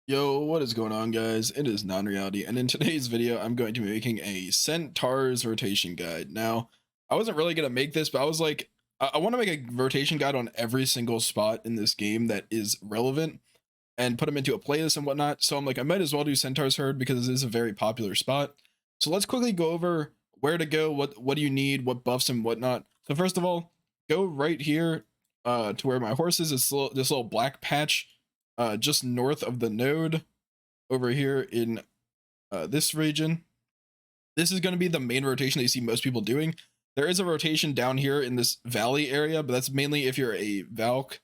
Yo, what is going on, guys? It is non-reality, and in today's video, I'm going to be making a Centaurus rotation guide. Now, I wasn't really going to make this, but I was like, I want to make a rotation guide on every single spot in this game that is relevant and put them into a playlist and whatnot. So I'm like, I might as well do Centaur's Herd because it is a very popular spot. So let's quickly go over where to go, what do you need, what buffs and whatnot. So first of all, go right here to where my horse is. It's this little black patch just north of the node over here in this region. This is going to be the main rotation that you see most people doing. There is a rotation down here in this valley area, but that's mainly if you're a Valk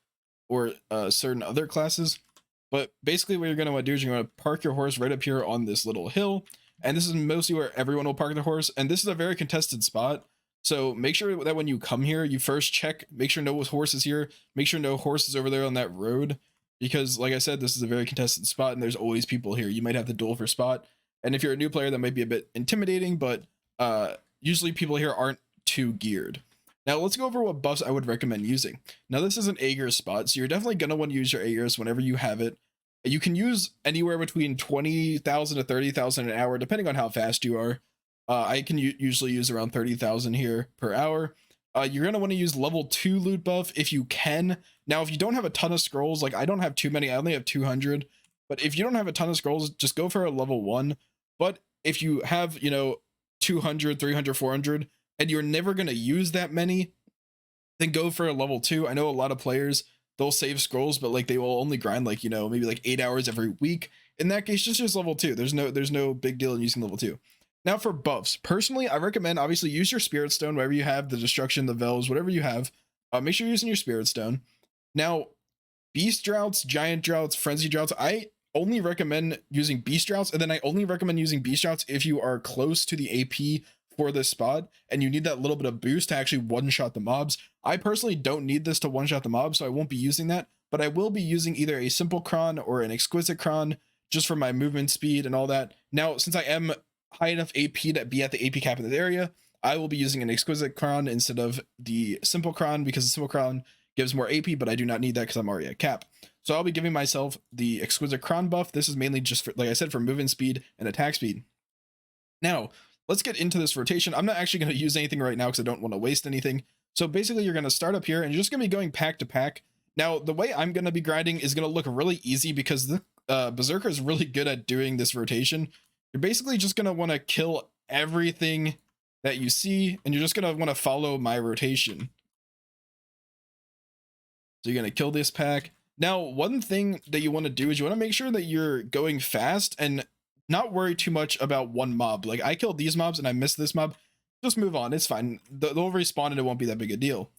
or certain other classes. But basically what you're going to want to do is you're going to park your horse right up here on this little hill. And this is mostly where everyone will park their horse. And this is a very contested spot. So make sure that when you come here, you first check, make sure no horse is here, make sure no horse is over there on that road. Because like I said, this is a very contested spot and there's always people here. You might have to duel for spot. And if you're a new player, that might be a bit intimidating, but usually people here aren't too geared. Now let's go over what buffs I would recommend using. Now this is an Aegir spot, so you're definitely going to want to use your Aegirs whenever you have it. You can use anywhere between 20,000 to 30,000 an hour, depending on how fast you are. I can usually use around 30,000 here per hour. You're going to want to use level 2 loot buff if you can. Now, if you don't have a ton of scrolls, like I don't have too many, I only have 200. But if you don't have a ton of scrolls, just go for a level 1. But if you have, 200, 300, 400, and you're never going to use that many, then go for a level 2. I know a lot of players, they'll save scrolls, but like they will only grind like, maybe like 8 hours every week. In that case, just use level 2. There's no big deal in using level 2. Now for buffs, personally, I recommend obviously use your Spirit Stone, whatever you have, the Destruction, the Vels, whatever you have. Make sure you're using your Spirit Stone. Now, Beast Droughts, Giant Droughts, Frenzy Droughts, I only recommend using Beast Droughts, and then I only recommend using Beast Droughts if you are close to the AP for this spot, and you need that little bit of boost to actually one-shot the mobs. I personally don't need this to one-shot the mobs, so I won't be using that, but I will be using either a Simple Cron or an Exquisite Cron, just for my movement speed and all that. Now, since I am high enough AP to be at the AP cap in this area, I will be using an Exquisite Cron instead of the Simple Cron, because the Simple Cron gives more AP, but I do not need that because I'm already at cap. So I'll be giving myself the Exquisite Cron buff. This is mainly just for, like I said, for movement speed and attack speed. Now, let's get into this rotation. I'm not actually going to use anything right now because I don't want to waste anything. So basically, you're going to start up here and you're just going to be going pack to pack. Now, the way I'm going to be grinding is going to look really easy because the Berserker is really good at doing this rotation. You're basically just going to want to kill everything that you see, and you're just going to want to follow my rotation. So you're going to kill this pack. Now, one thing that you want to do is you want to make sure that you're going fast and not worry too much about one mob. Like, I killed these mobs and I missed this mob. Just move on. It's fine. They'll respawn and it won't be that big a deal.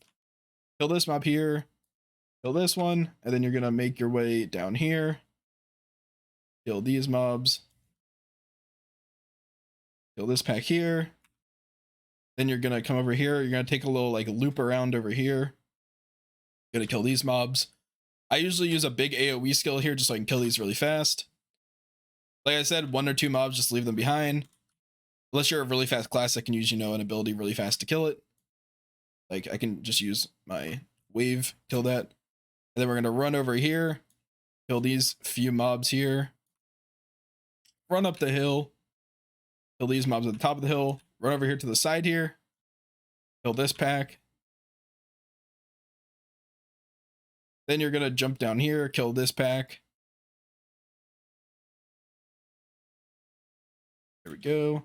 Kill this mob here. Kill this one. And then you're going to make your way down here. Kill these mobs. Kill this pack here. Then you're going to come over here. You're going to take a little like loop around over here. Gonna kill these mobs. I usually use a big AoE skill here just so I can kill these really fast. Like I said, 1 or 2 mobs, just leave them behind. Unless you're a really fast class that can use, an ability really fast to kill it. Like I can just use my wave, kill that. And then we're gonna run over here, kill these few mobs here. Run up the hill, kill these mobs at the top of the hill. Run over here to the side here, kill this pack. Then you're going to jump down here, kill this pack. There we go.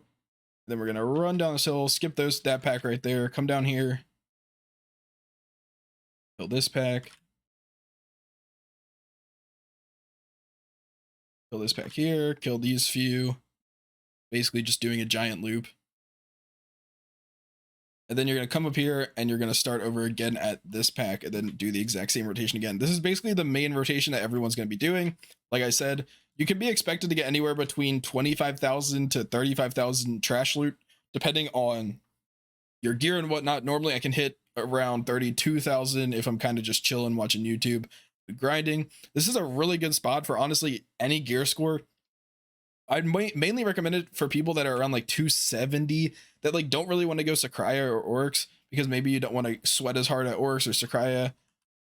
Then we're going to run down this hill, skip that pack right there, come down here. Kill this pack. Kill this pack here, kill these few. Basically just doing a giant loop. And then you're going to come up here and you're going to start over again at this pack and then do the exact same rotation again. This is basically the main rotation that everyone's going to be doing. Like I said, you can be expected to get anywhere between 25,000 to 35,000 trash loot, depending on your gear and whatnot. Normally I can hit around 32,000 if I'm kind of just chilling, watching YouTube, grinding. This is a really good spot for honestly any gear score. I'd mainly recommend it for people that are around like 270 that like don't really want to go Sakraya or Oryx because maybe you don't want to sweat as hard at Oryx or Sakraya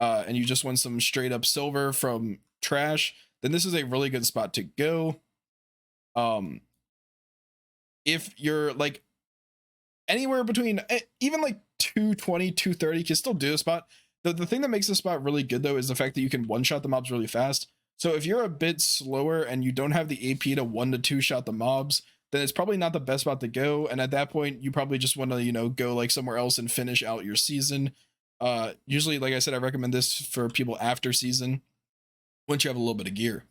and you just want some straight up silver from trash. then this is a really good spot to go. Um, if you're like anywhere between even like 220, 230, you can still do a spot. The thing that makes this spot really good though is the fact that you can one shot the mobs really fast. So if you're a bit slower and you don't have the AP to 1 to 2 shot the mobs, then it's probably not the best spot to go. And at that point, you probably just want to, you know, go like somewhere else and finish out your season. Usually, like I said, I recommend this for people after season once you have a little bit of gear.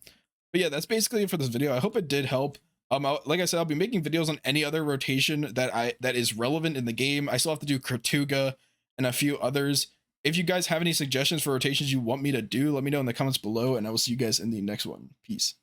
But yeah, that's basically it for this video. I hope it did help. Like I said, I'll be making videos on any other rotation that is relevant in the game. I still have to do Kertuga and a few others. If you guys have any suggestions for rotations you want me to do, let me know in the comments below, and I will see you guys in the next one. Peace.